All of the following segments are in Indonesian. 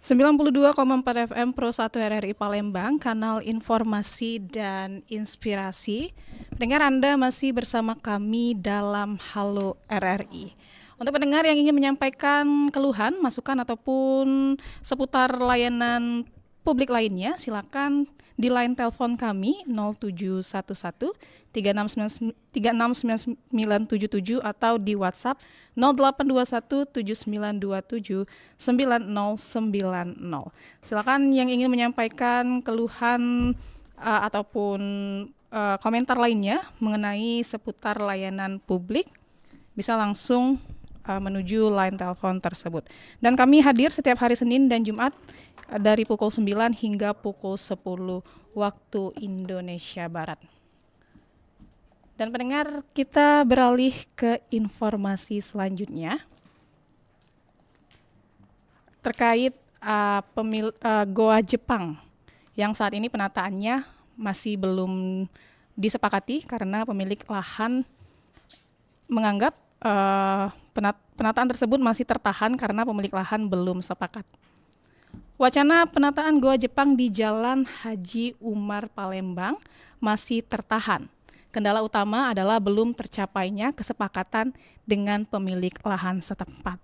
92,4 FM Pro 1 RRI Palembang, kanal informasi dan inspirasi. Pendengar, Anda masih bersama kami dalam Halo RRI. Untuk pendengar yang ingin menyampaikan keluhan, masukan ataupun seputar layanan publik lainnya, silakan di line telepon kami 0711 369977 atau di WhatsApp 0821 7927 9090. Silakan yang ingin menyampaikan keluhan ataupun komentar lainnya mengenai seputar layanan publik bisa langsung menuju line telepon tersebut. Dan kami hadir setiap hari Senin dan Jumat dari pukul 9 hingga pukul 10 waktu Indonesia Barat. Dan pendengar, kita beralih ke informasi selanjutnya terkait Goa Jepang yang saat ini penataannya masih belum disepakati karena pemilik lahan menganggap penataan tersebut masih tertahan karena pemilik lahan belum sepakat. Wacana penataan Goa Jepang di Jalan Haji Umar Palembang masih tertahan. Kendala utama adalah belum tercapainya kesepakatan dengan pemilik lahan setempat.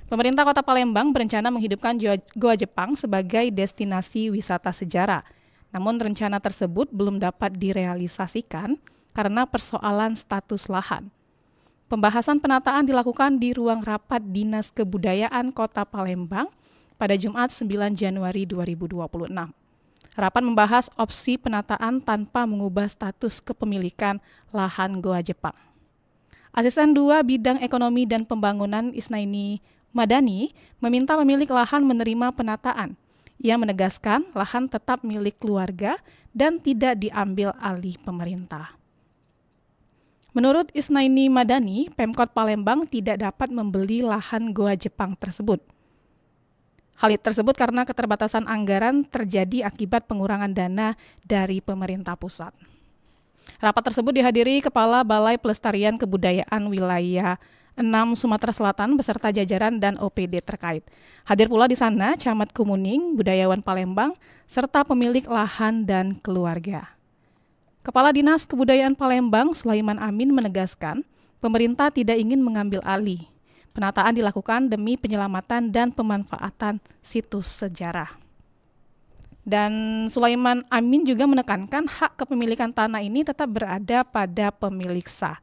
Pemerintah Kota Palembang berencana menghidupkan Goa Jepang sebagai destinasi wisata sejarah. Namun rencana tersebut belum dapat direalisasikan karena persoalan status lahan. Pembahasan penataan dilakukan di ruang rapat Dinas Kebudayaan Kota Palembang pada Jumat 9 Januari 2026. Rapat membahas opsi penataan tanpa mengubah status kepemilikan lahan Goa Jepang. Asisten 2 Bidang Ekonomi dan Pembangunan Isnaini Madani meminta pemilik lahan menerima penataan. Ia menegaskan lahan tetap milik keluarga dan tidak diambil alih pemerintah. Menurut Isnaini Madani, Pemkot Palembang tidak dapat membeli lahan Goa Jepang tersebut. Hal tersebut karena keterbatasan anggaran terjadi akibat pengurangan dana dari pemerintah pusat. Rapat tersebut dihadiri Kepala Balai Pelestarian Kebudayaan Wilayah 6 Sumatera Selatan beserta jajaran dan OPD terkait. Hadir pula di sana Camat Kumuning, Budayawan Palembang, serta pemilik lahan dan keluarga. Kepala Dinas Kebudayaan Palembang, Sulaiman Amin menegaskan, pemerintah tidak ingin mengambil alih. Penataan dilakukan demi penyelamatan dan pemanfaatan situs sejarah. Dan Sulaiman Amin juga menekankan hak kepemilikan tanah ini tetap berada pada pemilik sah.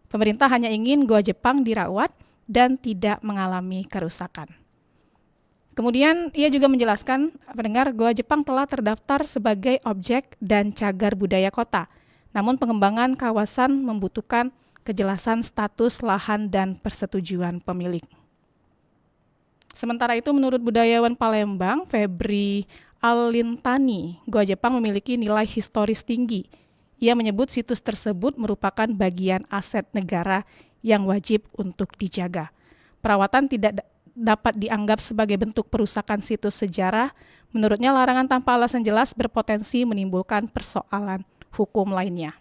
Pemerintah hanya ingin Goa Jepang dirawat dan tidak mengalami kerusakan. Kemudian ia juga menjelaskan, pendengar, Goa Jepang telah terdaftar sebagai objek dan cagar budaya kota. Namun pengembangan kawasan membutuhkan kejelasan status lahan dan persetujuan pemilik. Sementara itu menurut budayawan Palembang, Febri Alintani, Goa Jepang memiliki nilai historis tinggi. Ia menyebut situs tersebut merupakan bagian aset negara yang wajib untuk dijaga. Perawatan tidak dapat dianggap sebagai bentuk perusakan situs sejarah. Menurutnya larangan tanpa alasan jelas berpotensi menimbulkan persoalan hukum lainnya.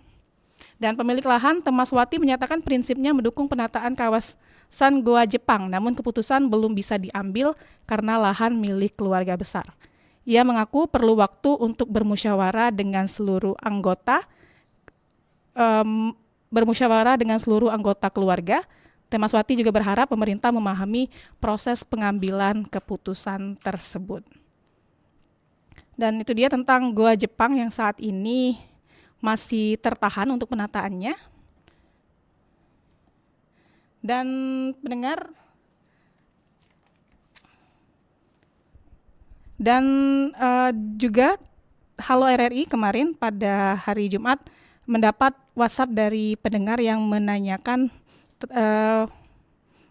Dan pemilik lahan Temaswati menyatakan prinsipnya mendukung penataan kawasan Goa Jepang, namun keputusan belum bisa diambil karena lahan milik keluarga besar. Ia mengaku perlu waktu untuk bermusyawarah dengan seluruh anggota keluarga. Temaswati juga berharap pemerintah memahami proses pengambilan keputusan tersebut. Dan itu dia tentang Goa Jepang yang saat ini masih tertahan untuk penataannya. Dan pendengar, dan juga Halo RRI kemarin pada hari Jumat mendapat WhatsApp dari pendengar yang menanyakan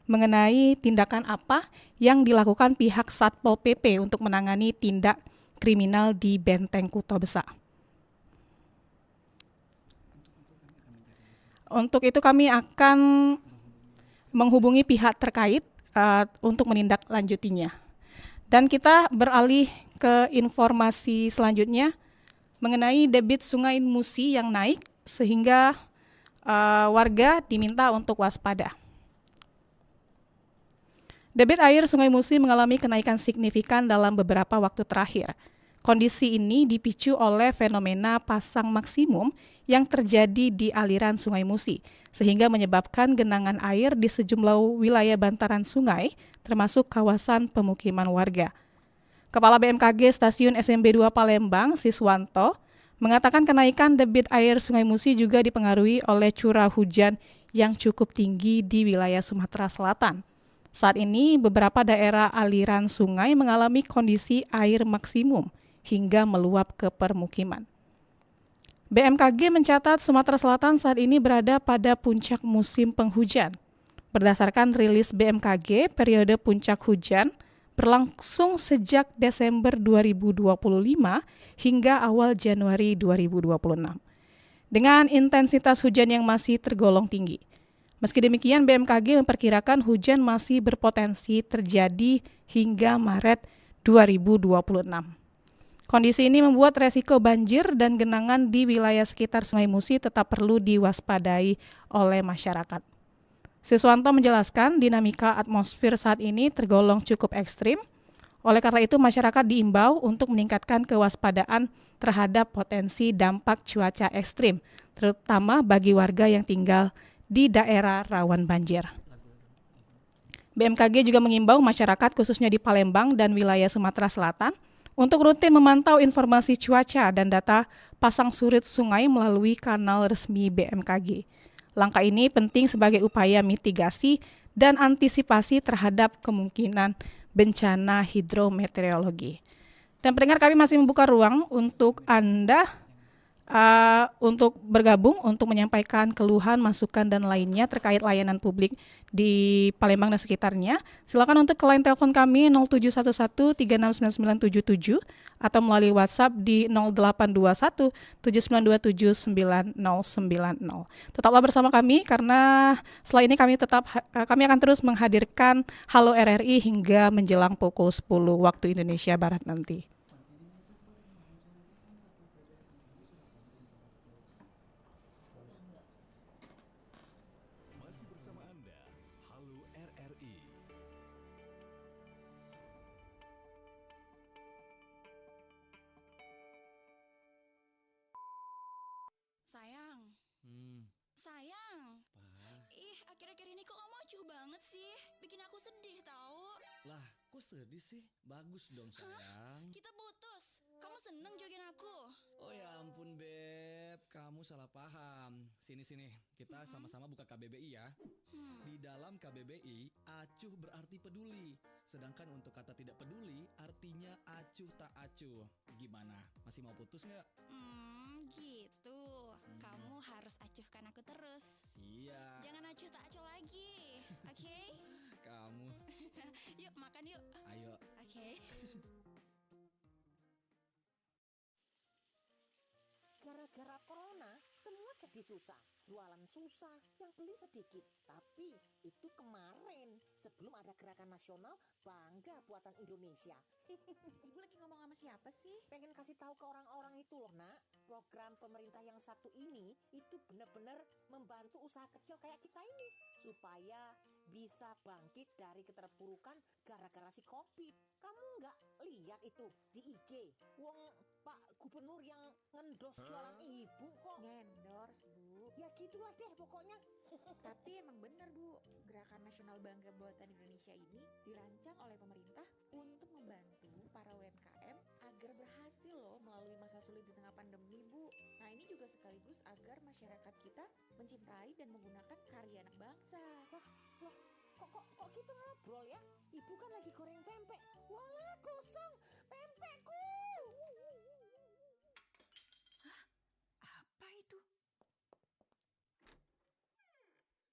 mengenai tindakan apa yang dilakukan pihak Satpol PP untuk menangani tindak kriminal di Benteng Kuto Besa. Untuk itu kami akan menghubungi pihak terkait untuk menindaklanjutinya. Dan kita beralih ke informasi selanjutnya mengenai debit Sungai Musi yang naik sehingga warga diminta untuk waspada. Debit air Sungai Musi mengalami kenaikan signifikan dalam beberapa waktu terakhir. Kondisi ini dipicu oleh fenomena pasang maksimum yang terjadi di aliran Sungai Musi, sehingga menyebabkan genangan air di sejumlah wilayah bantaran sungai, termasuk kawasan pemukiman warga. Kepala BMKG Stasiun SMB 2 Palembang, Siswanto, mengatakan kenaikan debit air Sungai Musi juga dipengaruhi oleh curah hujan yang cukup tinggi di wilayah Sumatera Selatan. Saat ini, beberapa daerah aliran sungai mengalami kondisi air maksimum hingga meluap ke permukiman. BMKG mencatat Sumatera Selatan saat ini berada pada puncak musim penghujan. Berdasarkan rilis BMKG, periode puncak hujan berlangsung sejak Desember 2025 hingga awal Januari 2026. Dengan intensitas hujan yang masih tergolong tinggi. Meski demikian, BMKG memperkirakan hujan masih berpotensi terjadi hingga Maret 2026. Kondisi ini membuat resiko banjir dan genangan di wilayah sekitar Sungai Musi tetap perlu diwaspadai oleh masyarakat. Siswanto menjelaskan dinamika atmosfer saat ini tergolong cukup ekstrim. Oleh karena itu, masyarakat diimbau untuk meningkatkan kewaspadaan terhadap potensi dampak cuaca ekstrim, terutama bagi warga yang tinggal di daerah rawan banjir. BMKG juga mengimbau masyarakat khususnya di Palembang dan wilayah Sumatera Selatan untuk rutin memantau informasi cuaca dan data pasang surut sungai melalui kanal resmi BMKG. Langkah ini penting sebagai upaya mitigasi dan antisipasi terhadap kemungkinan bencana hidrometeorologi. Dan pendengar, kami masih membuka ruang untuk Anda untuk bergabung, untuk menyampaikan keluhan, masukan, dan lainnya terkait layanan publik di Palembang dan sekitarnya. Silakan untuk ke line telepon kami 0711369977 atau melalui WhatsApp di 082179279090. Tetaplah bersama kami karena setelah ini kami akan terus menghadirkan Halo RRI hingga menjelang pukul 10 waktu Indonesia Barat nanti. Sayang, sayang. Ih, akhir-akhir ini kok kamu acuh banget sih? Bikin aku sedih tahu. Lah, kok sedih sih? Bagus dong, sayang. Kita putus. Kamu seneng jogging aku? Oh ya ampun, Beb. Kamu salah paham. Sini, kita sama-sama buka KBBI ya. Di dalam KBBI, acuh berarti peduli. Sedangkan untuk kata tidak peduli, artinya acuh tak acuh. Gimana? Masih mau putus nggak? Gitu. Kamu harus acuhkan aku terus. Siap. Jangan acuh tak acuh lagi. Oke? Kamu. Yuk, makan yuk. Ayo. Oke. Gara-gara corona, semua jadi susah. Jualan susah, yang beli sedikit. Tapi itu kemarin, sebelum ada gerakan nasional Bangga Buatan Indonesia. Ibu lagi ngomong sama siapa sih? Pengen kasih tahu ke orang-orang itu loh, Nak. Program pemerintah yang satu ini itu benar-benar membantu usaha kecil kayak kita ini supaya bisa bangkit dari keterpurukan gara-gara si Covid. Kamu nggak lihat itu di IG? Wong Pak Gubernur yang ngendos jualan ibu kok. Ngendorse, Bu. Ya gitulah deh pokoknya. Tapi emang bener, Bu. Gerakan Nasional Bangga Buatan Indonesia ini dirancang oleh pemerintah untuk membantu para UMKM agar berhasil loh melalui masa sulit di tengah pandemi, Bu. Nah, ini juga sekaligus agar masyarakat kita mencintai dan menggunakan karya anak bangsa. Kok gitu ngobrol ya? Ibu kan lagi goreng pempek. Walah, kosong pempekku. Apa itu?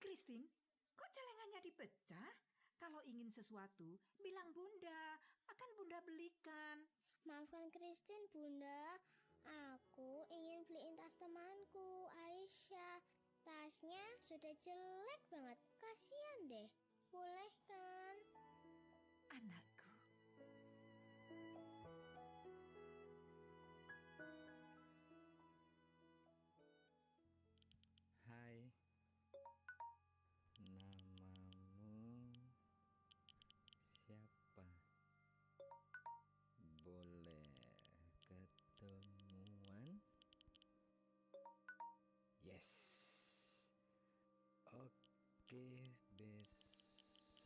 Christine, kok celengannya dipecah? Kalau ingin sesuatu, bilang Bunda. Akan Bunda belikan. Maafkan Christine, Bunda. Aku ingin beliin tas temanku, Aisyah. Tasnya sudah jelek banget. Kasihan deh. Boleh kan? Anakku. Hai, namamu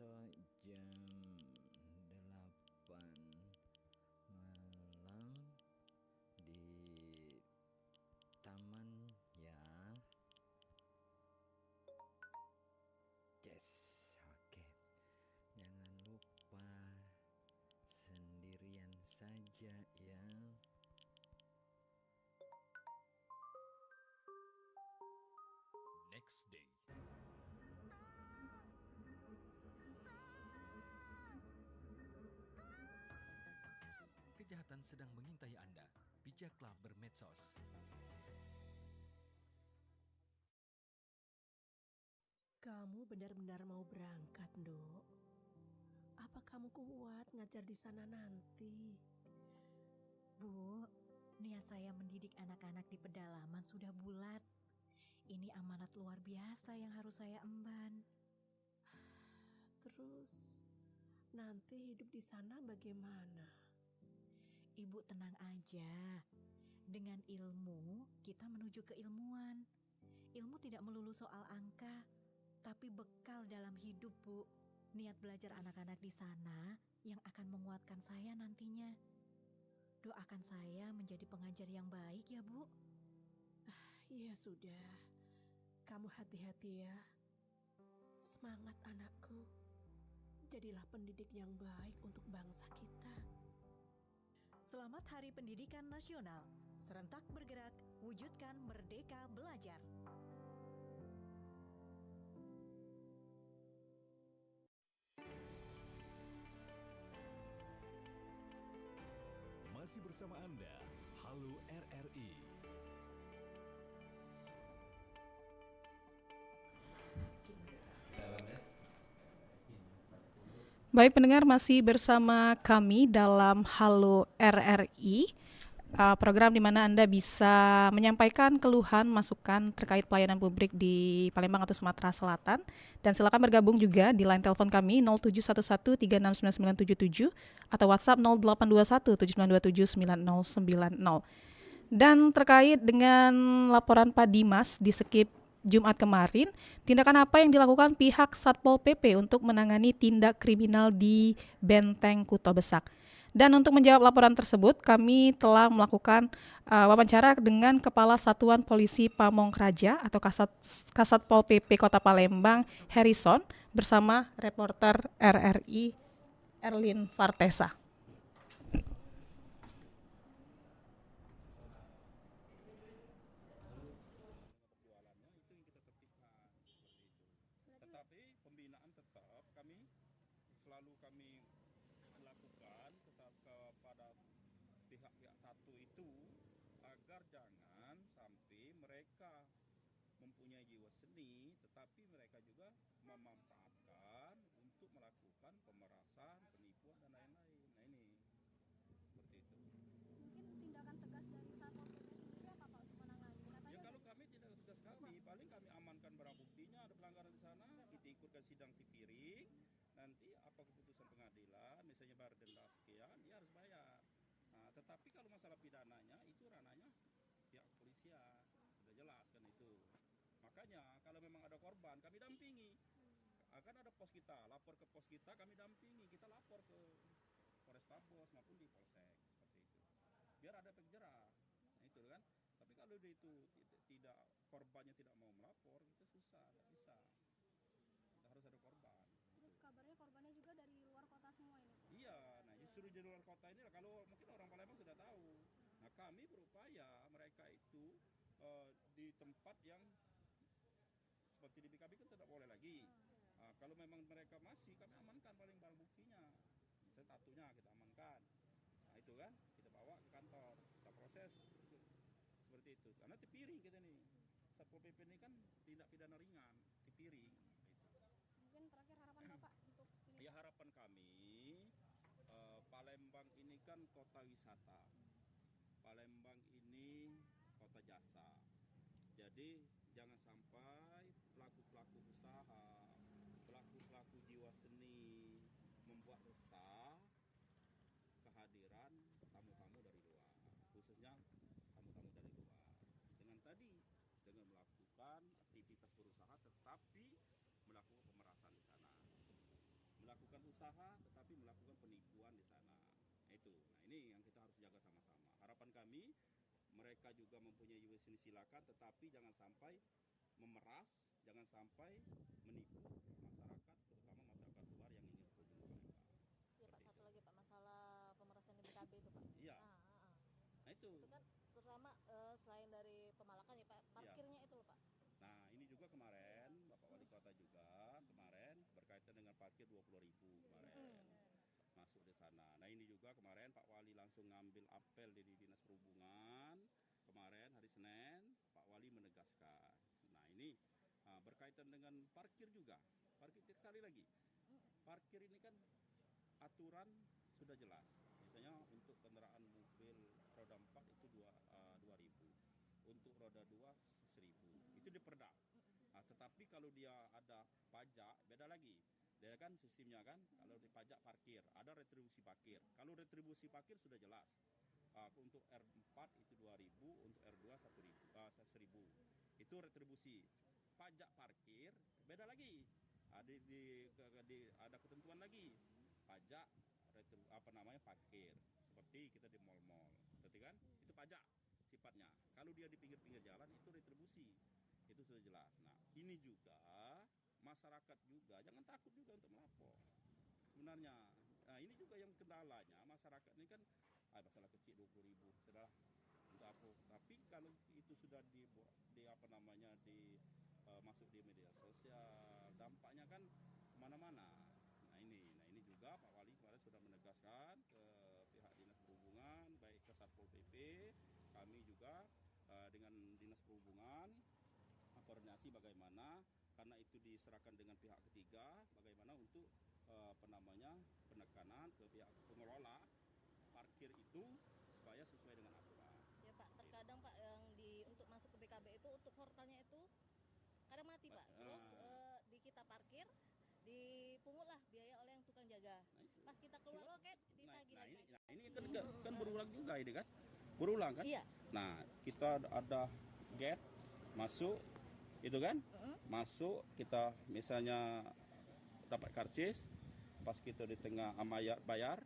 besok jam 8 malam di taman ya. Yes, oke. Jangan lupa sendirian saja ya. Next day. Kejahatan sedang mengintai Anda. Bijaklah bermedsos. Kamu benar-benar mau berangkat, Nduk? Apa kamu kuat ngajar di sana nanti? Bu, niat saya mendidik anak-anak di pedalaman sudah bulat. Ini amanat luar biasa yang harus saya emban. Terus, nanti hidup di sana bagaimana? Ibu tenang aja. Dengan ilmu, kita menuju keilmuan. Ilmu tidak melulu soal angka, tapi bekal dalam hidup, Bu. Niat belajar anak-anak di sana yang akan menguatkan saya nantinya. Doakan saya menjadi pengajar yang baik ya, Bu. Ya sudah, kamu hati-hati ya. Semangat anakku. Jadilah pendidik yang baik untuk bangsa kita. Selamat Hari Pendidikan Nasional. Serentak bergerak, wujudkan Merdeka Belajar. Masih bersama Anda, Halo RRI. Baik pendengar, masih bersama kami dalam Halo RRI, program di mana Anda bisa menyampaikan keluhan, masukan terkait pelayanan publik di Palembang atau Sumatera Selatan. Dan silakan bergabung juga di line telepon kami 0711369977 atau WhatsApp 082179279090. Dan terkait dengan laporan Pak Dimas di Skip Jumat kemarin, tindakan apa yang dilakukan pihak Satpol PP untuk menangani tindak kriminal di Benteng Kuto Besak? Dan untuk menjawab laporan tersebut, kami telah melakukan wawancara dengan Kepala Satuan Polisi Pamongkraja atau Kasatpol PP Kota Palembang, Harrison, bersama reporter RRI Erlin Fartesa. Mempunyai jiwa seni, tetapi mereka juga memanfaatkan untuk melakukan pemerasan, penipuan dan lain-lain. Nah ini seperti itu. Mungkin tindakan tegas dari Satpol PP sendiri apa Pak untuk menangani? Ya kalau kami tidak tegas kami, paling kami amankan barang buktinya ada pelanggaran di sana, kita ikutkan sidang Tipiring, nanti apa keputusan pengadilan, misalnya bayar denda sekian, dia harus bayar. Nah, tetapi kalau masalah pidananya itu ranahnya pihak kepolisian, sudah jelas kan itu. Makanya kalau memang ada korban kami dampingi. Akan ada pos kita, lapor ke pos kita, kami dampingi, kita lapor ke Polrestabes maupun di Polsek seperti itu. Biar ada efek jerah. Nah itu kan. Tapi kalau dia itu tidak korbannya tidak mau melapor, itu susah, tidak bisa. Kita harus ada korban. Terus kabarnya korbannya juga dari luar kota semua ini Pak? Iya, nah justru di luar kota ini kalau mungkin orang Palembang sudah tahu. Nah kami berupaya mereka itu di tempat yang seperti di BKB kan tidak boleh lagi. Nah, kalau memang mereka masih, kami amankan paling barang buktinya. Misalnya tatunya kita amankan. Nah itu kan, kita bawa ke kantor, kita proses seperti itu. Karena Tipiring kita nih, Satpol PP ini kan tindak pidana ringan, Tipiring. Gitu. Mungkin terakhir harapan Bapak untuk ini? Ya harapan kami, Palembang ini kan kota wisata. Palembang ini kota jasa. Jadi jangan sampai pelaku-pelaku usaha, pelaku-pelaku jiwa seni membuat resah kehadiran tamu-tamu dari luar, khususnya tamu-tamu dari luar. Dengan tadi, dengan melakukan aktivitas berusaha tetapi melakukan pemerasan di sana. melakukan usaha tetapi melakukan penipuan di sana. Itu. Nah, ini yang kita harus jaga sama-sama. Harapan kami mereka juga mempunyai USN silakan, tetapi jangan sampai memeras, jangan sampai menipu masyarakat, terutama masyarakat luar yang ingin berkunjung ke Palembang. Ya Pak, satu lagi Pak, masalah pemerasan di BKB itu Pak. Iya. Nah itu kan terutama selain dari pemalakan ya Pak, parkirnya itu loh Pak. Nah ini juga kemarin Bapak Wali Kota juga kemarin berkaitan dengan parkir 20.000 kemarin masuk di sana. Nah ini juga kemarin Pak Wali langsung ngambil apel di Dinas Perhubungan kemarin hari Senin, Pak Wali menegaskan. Nah ini berkaitan dengan parkir juga. Parkir sekali lagi. Parkir ini kan aturan sudah jelas. Misalnya untuk kendaraan mobil roda 4 itu 2.000. Untuk roda 2 1.000. Itu diperda. Nah, tetapi kalau dia ada pajak beda lagi. Dia kan sistemnya kan kalau di pajak parkir, ada retribusi parkir. Kalau retribusi parkir sudah jelas. Untuk R4 itu 2.000, untuk R2 1.000. Itu retribusi. Pajak parkir beda lagi. Ada ketentuan lagi. Pajak parkir. Seperti kita di mal-mal. Berarti kan? Itu pajak sifatnya. Kalau dia di pinggir-pinggir jalan itu retribusi. Itu sudah jelas. Nah, ini juga masyarakat juga jangan takut juga untuk melapor. Sebenarnya, nah ini juga yang kendalanya masyarakat ini kan masalah kecil 20.000 sudah untuk apa. Tapi kalau itu sudah masuk di media sosial, dampaknya kan kemana-mana. Nah ini juga Pak Wali kemarin sudah menegaskan ke pihak Dinas Perhubungan, baik ke Satpol PP, kami juga dengan Dinas Perhubungan koordinasi bagaimana karena itu diserahkan dengan pihak ketiga, bagaimana untuk penekanan ke pihak pengelola parkir itu supaya sesuai dengan aturan. Ya Pak, terkadang Pak yang untuk masuk ke BKB itu untuk portalnya itu kadang mati Pak. Terus di kita parkir dipungutlah biaya oleh yang tukang jaga. Pas kita keluar loket ditagih lagi. Nah ini kan berulang juga ini kan, berulang kan? Iya. Nah kita ada gate masuk itu kan, masuk kita misalnya dapat karcis, pas kita di tengah bayar,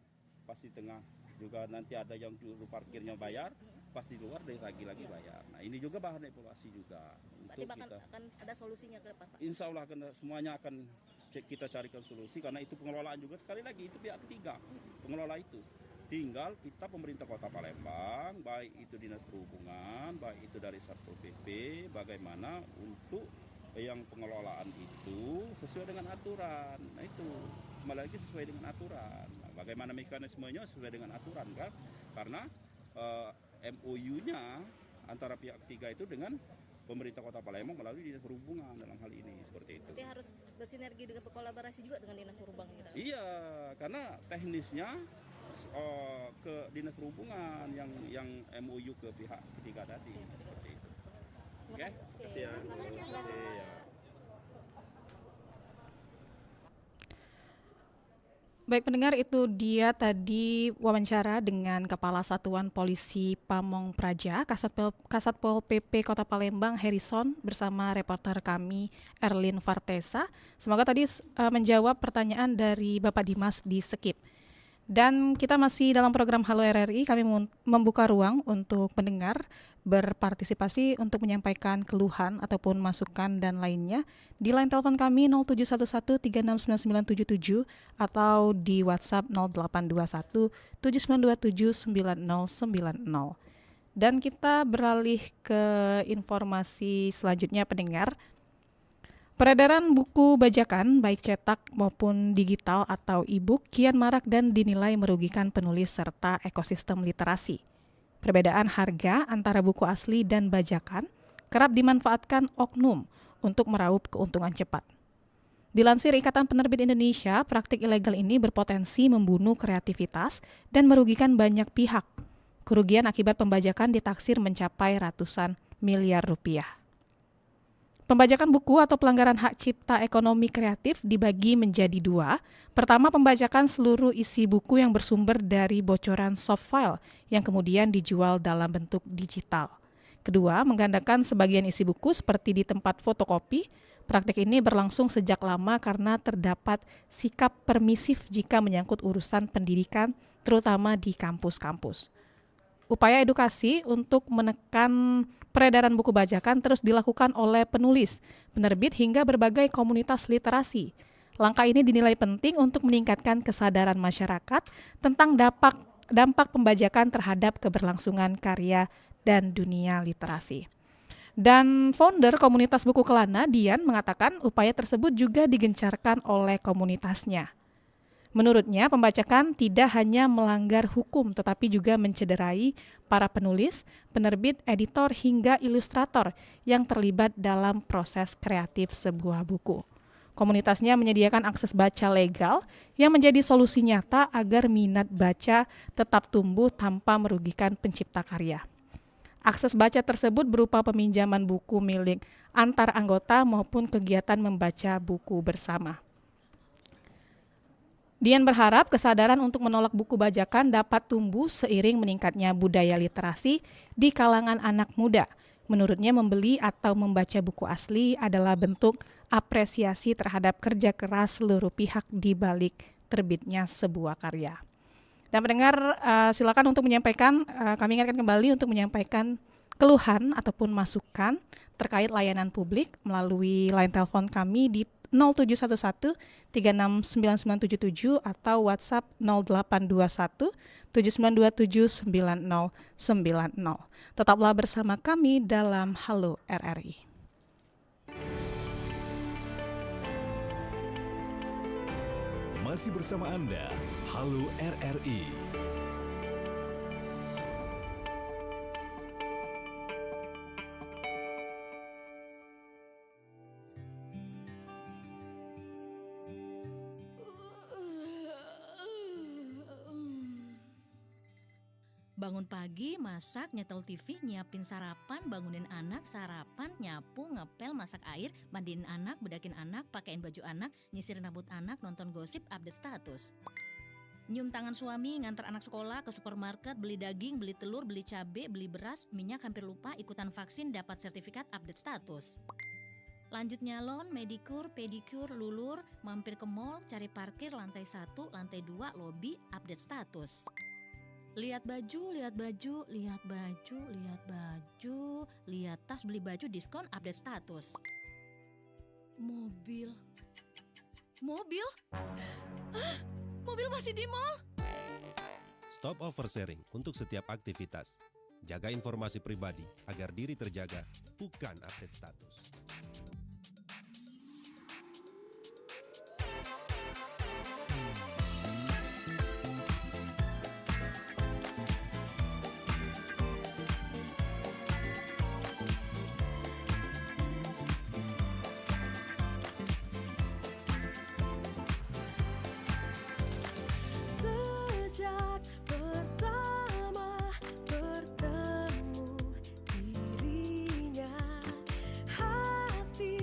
pas di tengah juga nanti ada yang juru parkirnya bayar, pas di luar lagi bayar. Nah ini juga bahan evaluasi juga. Berarti akan ada solusinya ke depan Pak? Insya Allah semuanya akan kita carikan solusi karena itu pengelolaan juga sekali lagi itu pihak ketiga pengelola itu. Tinggal kita pemerintah Kota Palembang, baik itu Dinas Perhubungan, baik itu dari Satpol PP, bagaimana untuk yang pengelolaan itu sesuai dengan aturan. Nah itu kembali lagi sesuai dengan aturan. Nah, bagaimana mekanismenya sesuai dengan aturan kan? Karena MOU-nya antara pihak ketiga itu dengan pemerintah Kota Palembang melalui Dinas Perhubungan dalam hal ini seperti itu. Berarti harus bersinergi dengan berkolaborasi juga dengan Dinas Perhubungan gitu. Iya, karena teknisnya ke Dinas Perhubungan yang MOU ke pihak ketiga tadi seperti itu. Oke, kasih ya. Baik pendengar, itu dia tadi wawancara dengan Kepala Satuan Polisi Pamong Praja, Kasatpol PP Kota Palembang Harrison bersama reporter kami Erlin Vartesa. Semoga tadi menjawab pertanyaan dari Bapak Dimas di Skip. Dan kita masih dalam program Halo RRI, kami membuka ruang untuk pendengar berpartisipasi untuk menyampaikan keluhan ataupun masukan dan lainnya di line telepon kami 0711369977 atau di WhatsApp 082179279090. Dan kita beralih ke informasi selanjutnya pendengar. Peredaran buku bajakan, baik cetak maupun digital atau e-book, kian marak dan dinilai merugikan penulis serta ekosistem literasi. Perbedaan harga antara buku asli dan bajakan kerap dimanfaatkan oknum untuk meraup keuntungan cepat. Dilansir Ikatan Penerbit Indonesia, praktik ilegal ini berpotensi membunuh kreativitas dan merugikan banyak pihak. Kerugian akibat pembajakan ditaksir mencapai ratusan miliar rupiah. Pembajakan buku atau pelanggaran hak cipta ekonomi kreatif dibagi menjadi dua. Pertama, pembajakan seluruh isi buku yang bersumber dari bocoran soft file yang kemudian dijual dalam bentuk digital. Kedua, menggandakan sebagian isi buku seperti di tempat fotokopi. Praktik ini berlangsung sejak lama karena terdapat sikap permisif jika menyangkut urusan pendidikan, terutama di kampus-kampus. Upaya edukasi untuk menekan peredaran buku bajakan terus dilakukan oleh penulis, penerbit hingga berbagai komunitas literasi. Langkah ini dinilai penting untuk meningkatkan kesadaran masyarakat tentang dampak pembajakan terhadap keberlangsungan karya dan dunia literasi. Dan founder komunitas buku Kelana, Dian, mengatakan upaya tersebut juga digencarkan oleh komunitasnya. Menurutnya, pembajakan tidak hanya melanggar hukum tetapi juga mencederai para penulis, penerbit, editor, hingga ilustrator yang terlibat dalam proses kreatif sebuah buku. Komunitasnya menyediakan akses baca legal yang menjadi solusi nyata agar minat baca tetap tumbuh tanpa merugikan pencipta karya. Akses baca tersebut berupa peminjaman buku milik antar anggota maupun kegiatan membaca buku bersama. Dian berharap kesadaran untuk menolak buku bajakan dapat tumbuh seiring meningkatnya budaya literasi di kalangan anak muda. Menurutnya, membeli atau membaca buku asli adalah bentuk apresiasi terhadap kerja keras seluruh pihak di balik terbitnya sebuah karya. Dan pendengar, silakan untuk menyampaikan, kami ingatkan kembali untuk menyampaikan keluhan ataupun masukan terkait layanan publik melalui line telepon kami di 0711 369977 atau WhatsApp 0821 7927 9090. Tetaplah bersama kami dalam Halo RRI. Masih bersama Anda, Halo RRI. Bangun pagi, masak, nyetel TV, nyiapin sarapan, bangunin anak, sarapan, nyapu, ngepel, masak air, mandiin anak, bedakin anak, pakein baju anak, nyisirin rambut anak, nonton gosip, update status. Nyium tangan suami, nganter anak sekolah, ke supermarket, beli daging, beli telur, beli cabai, beli beras, minyak, hampir lupa, ikutan vaksin, dapat sertifikat, update status. Lanjut nyalon, medikur, pedikur, lulur, mampir ke mall, cari parkir, lantai 1, lantai 2, lobi, update status. Lihat baju, lihat baju, lihat baju, lihat baju, lihat tas, beli baju, diskon, update status. Mobil. Mobil? Hah? Mobil masih di mall? Stop oversharing untuk setiap aktivitas. Jaga informasi pribadi agar diri terjaga, bukan update status. Sejak pertama bertemu dirinya, hati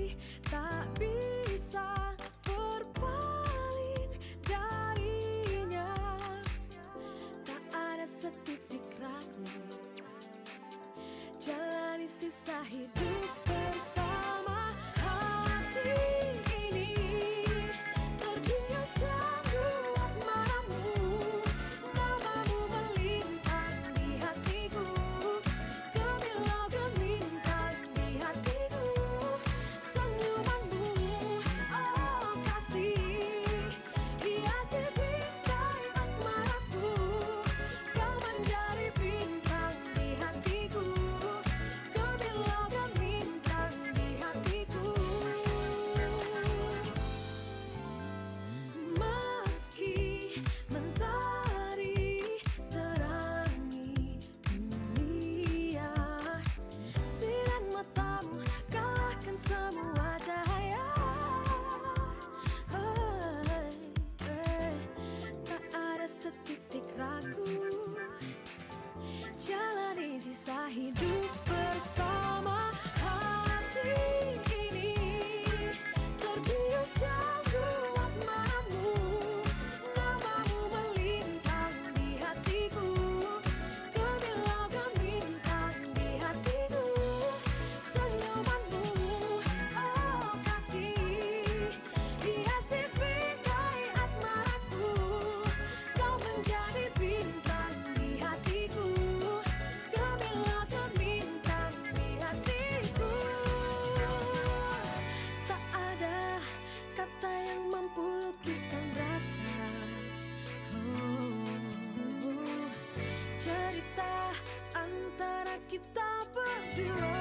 antara kita berdua.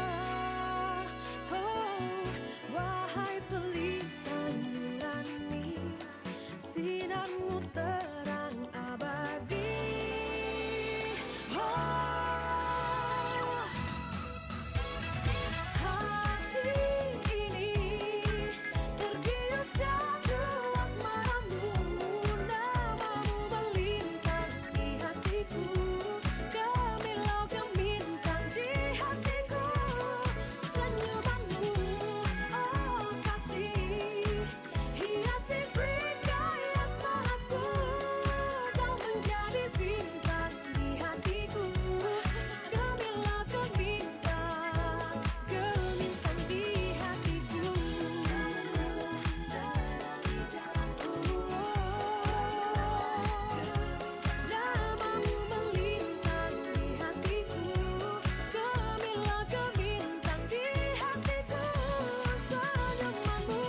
Oh, wahai pelita nurani, sinarmu terang abadi. Oh, hati ini tergiur jatuh asmaramu, namamu melintang di hatiku, gemilau gemintang di hatiku, senyumanmu, oh kasih, hiasi bingkai asmaraku, kau menjadi bintang di hatiku, gemilau gemintang, gemintang di hatiku. Namamu melintang di hatiku, gemilau gemintang di hatiku, senyumanmu,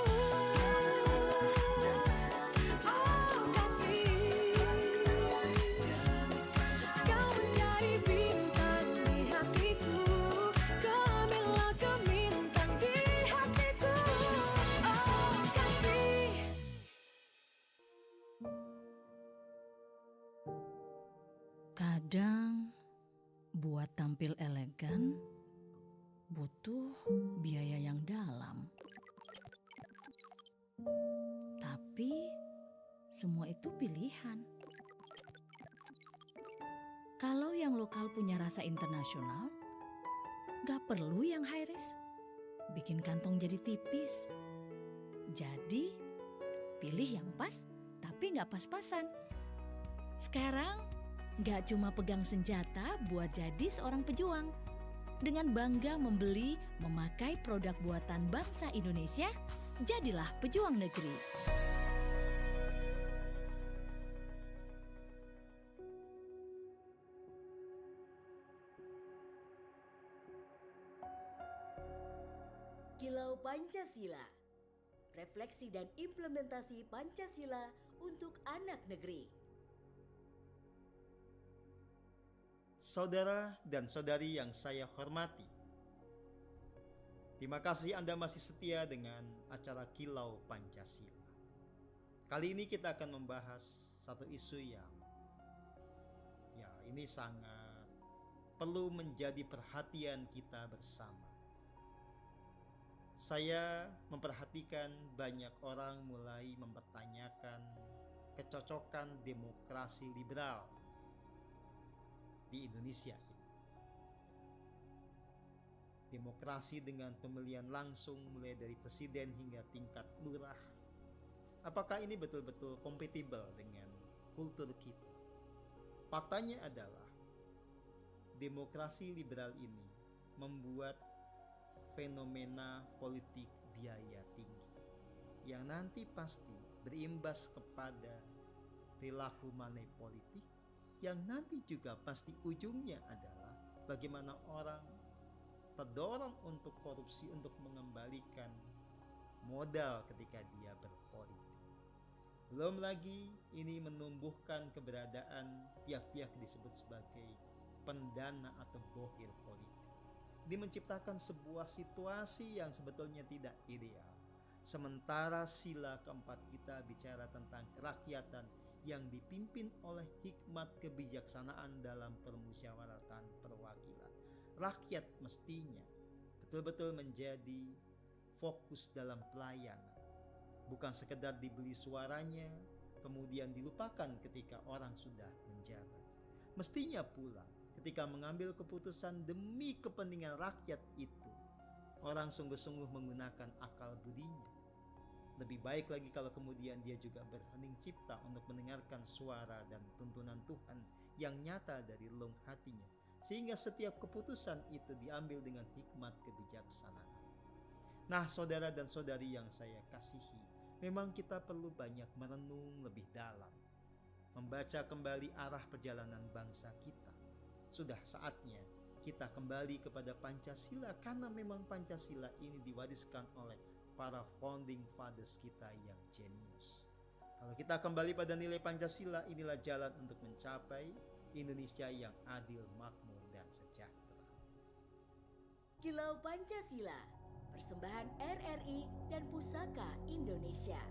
oh kasih, kau menjadi bintang di hatiku, gemilau gemintang di hatiku, oh kasih. Kadang buat tampil elegan butuh biaya yang dalam. Tapi semua itu pilihan. Kalau yang lokal punya rasa internasional, gak perlu yang high risk. Bikin kantong jadi tipis. Jadi pilih yang pas tapi gak pas-pasan. Sekarang gak cuma pegang senjata buat jadi seorang pejuang. Dengan bangga membeli, memakai produk buatan bangsa Indonesia, jadilah pejuang negeri. Kilau Pancasila. Refleksi dan implementasi Pancasila untuk anak negeri. Saudara dan saudari yang saya hormati, terima kasih Anda masih setia dengan acara Kilau Pancasila. Kali ini kita akan membahas satu isu yang ini sangat perlu menjadi perhatian kita bersama. Saya memperhatikan banyak orang mulai mempertanyakan kecocokan demokrasi liberal di Indonesia ini. Demokrasi dengan pemilihan langsung mulai dari presiden hingga tingkat lurah. Apakah ini betul-betul kompatibel dengan kultur kita? Faktanya adalah demokrasi liberal ini membuat fenomena politik biaya tinggi yang nanti pasti berimbas kepada perilaku money politik, yang nanti juga pasti ujungnya adalah bagaimana orang terdorong untuk korupsi untuk mengembalikan modal ketika dia berpolitik. Belum lagi ini menumbuhkan keberadaan pihak-pihak disebut sebagai pendana atau bohir politik. Ini menciptakan sebuah situasi yang sebetulnya tidak ideal. Sementara sila keempat kita bicara tentang kerakyatan yang dipimpin oleh hikmat kebijaksanaan dalam permusyawaratan perwakilan. Rakyat mestinya betul-betul menjadi fokus dalam pelayanan. Bukan sekedar dibeli suaranya, kemudian dilupakan ketika orang sudah menjabat. Mestinya pula ketika mengambil keputusan demi kepentingan rakyat itu, orang sungguh-sungguh menggunakan akal budinya. Lebih baik lagi kalau kemudian dia juga berhening cipta untuk mendengarkan suara dan tuntunan Tuhan yang nyata dari relung hatinya, sehingga setiap keputusan itu diambil dengan hikmat kebijaksanaan. Nah, saudara dan saudari yang saya kasihi, memang kita perlu banyak merenung lebih dalam, membaca kembali arah perjalanan bangsa kita. Sudah saatnya kita kembali kepada Pancasila, karena memang Pancasila ini diwariskan oleh para founding fathers kita yang jenius. Kalau kita kembali pada nilai Pancasila, inilah jalan untuk mencapai Indonesia yang adil, makmur, Kilau Pancasila, persembahan RRI dan Pusaka Indonesia.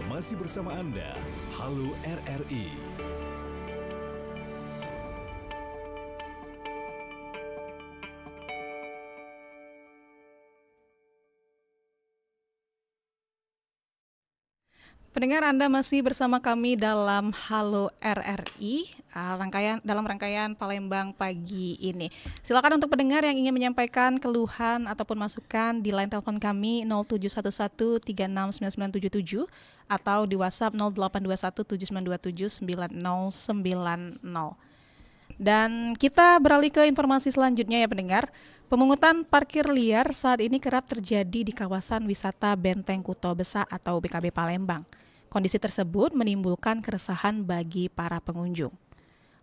Masih bersama Anda, Halo RRI. Pendengar, Anda masih bersama kami dalam Halo RRI, dalam rangkaian Palembang pagi ini. Silakan untuk pendengar yang ingin menyampaikan keluhan ataupun masukan di line telepon kami 0711369977 atau di WhatsApp 082179279090. Dan kita beralih ke informasi selanjutnya ya pendengar. Pemungutan parkir liar saat ini kerap terjadi di kawasan wisata Benteng Kuto Besa atau BKB Palembang. Kondisi tersebut menimbulkan keresahan bagi para pengunjung.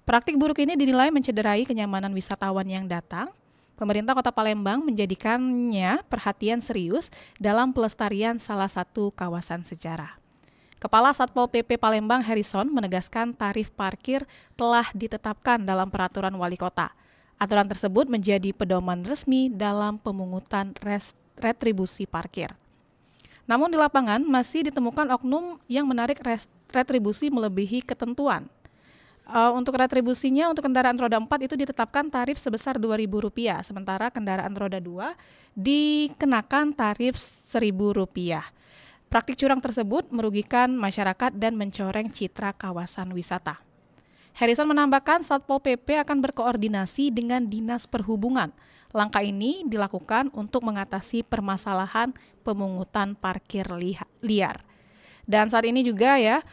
Praktik buruk ini dinilai mencederai kenyamanan wisatawan yang datang. Pemerintah Kota Palembang menjadikannya perhatian serius dalam pelestarian salah satu kawasan sejarah. Kepala Satpol PP Palembang Harrison menegaskan tarif parkir telah ditetapkan dalam peraturan wali kota. Aturan tersebut menjadi pedoman resmi dalam pemungutan retribusi parkir. Namun di lapangan masih ditemukan oknum yang menarik retribusi melebihi ketentuan. Untuk retribusinya untuk kendaraan roda 4 itu ditetapkan tarif sebesar Rp2.000, sementara kendaraan roda 2 dikenakan tarif Rp1.000. Praktik curang tersebut merugikan masyarakat dan mencoreng citra kawasan wisata. Harrison menambahkan Satpol PP akan berkoordinasi dengan Dinas Perhubungan. Langkah ini dilakukan untuk mengatasi permasalahan pemungutan parkir liar. Dan saat ini juga ya,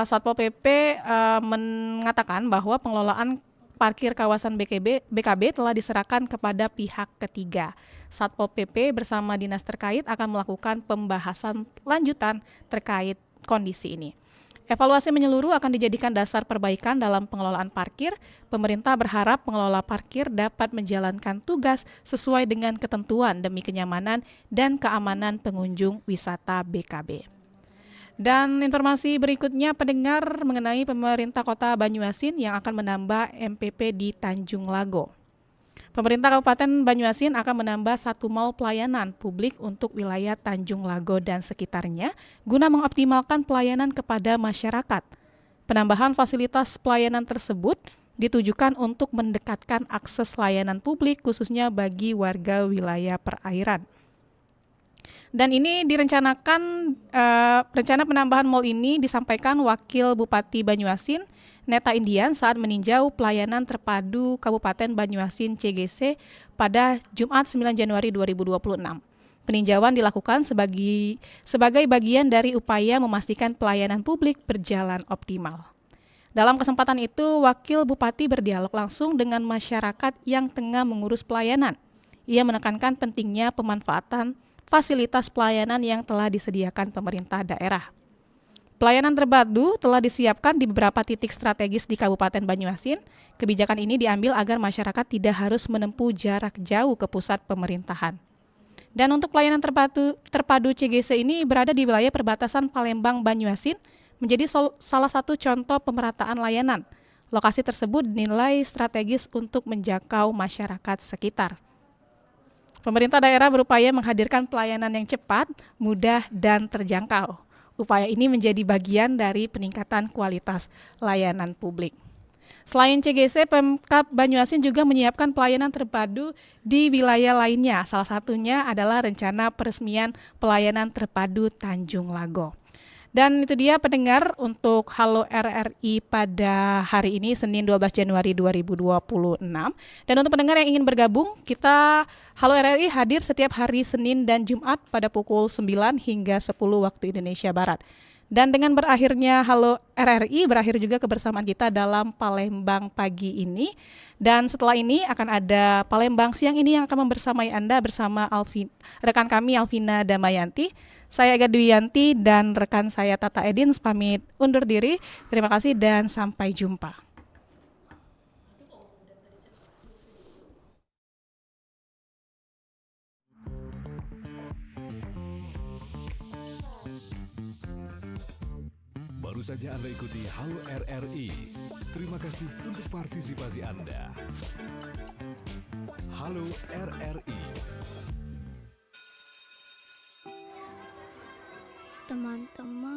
Satpol PP mengatakan bahwa pengelolaan parkir kawasan BKB telah diserahkan kepada pihak ketiga. Satpol PP bersama dinas terkait akan melakukan pembahasan lanjutan terkait kondisi ini. Evaluasi menyeluruh akan dijadikan dasar perbaikan dalam pengelolaan parkir. Pemerintah berharap pengelola parkir dapat menjalankan tugas sesuai dengan ketentuan demi kenyamanan dan keamanan pengunjung wisata BKB. Dan informasi berikutnya pendengar mengenai pemerintah Kota Banyuasin yang akan menambah MPP di Tanjung Lago. Pemerintah Kabupaten Banyuasin akan menambah 1 mal pelayanan publik untuk wilayah Tanjung Lago dan sekitarnya guna mengoptimalkan pelayanan kepada masyarakat. Penambahan fasilitas pelayanan tersebut ditujukan untuk mendekatkan akses layanan publik khususnya bagi warga wilayah perairan. Dan ini direncanakan, rencana penambahan mal ini disampaikan Wakil Bupati Banyuasin, Neta Indian saat meninjau pelayanan terpadu Kabupaten Banyuasin CGC pada Jumat 9 Januari 2026. Peninjauan dilakukan sebagai bagian dari upaya memastikan pelayanan publik berjalan optimal. Dalam kesempatan itu, Wakil Bupati berdialog langsung dengan masyarakat yang tengah mengurus pelayanan. Ia menekankan pentingnya pemanfaatan fasilitas pelayanan yang telah disediakan pemerintah daerah. Pelayanan terpadu telah disiapkan di beberapa titik strategis di Kabupaten Banyuasin. Kebijakan ini diambil agar masyarakat tidak harus menempuh jarak jauh ke pusat pemerintahan. Dan untuk pelayanan terpadu CGC ini berada di wilayah perbatasan Palembang Banyuasin, menjadi salah satu contoh pemerataan layanan. Lokasi tersebut dinilai strategis untuk menjangkau masyarakat sekitar. Pemerintah daerah berupaya menghadirkan pelayanan yang cepat, mudah, dan terjangkau. Upaya ini menjadi bagian dari peningkatan kualitas layanan publik. Selain CGC, Pemkab Banyuasin juga menyiapkan pelayanan terpadu di wilayah lainnya. Salah satunya adalah rencana peresmian pelayanan terpadu Tanjung Lago. Dan itu dia pendengar untuk Halo RRI pada hari ini Senin 12 Januari 2026. Dan untuk pendengar yang ingin bergabung, kita Halo RRI hadir setiap hari Senin dan Jumat pada pukul 9 hingga 10 waktu Indonesia Barat. Dan dengan berakhirnya Halo RRI, berakhir juga kebersamaan kita dalam Palembang pagi ini. Dan setelah ini akan ada Palembang siang ini yang akan membersamai Anda bersama rekan kami Alvina Damayanti. Saya Aga Dwiyanti dan rekan saya Tata Edin pamit undur diri. Terima kasih dan sampai jumpa. Baru saja Anda ikuti Halo RRI. Terima kasih untuk partisipasi Anda. Halo RRI. Teman-teman,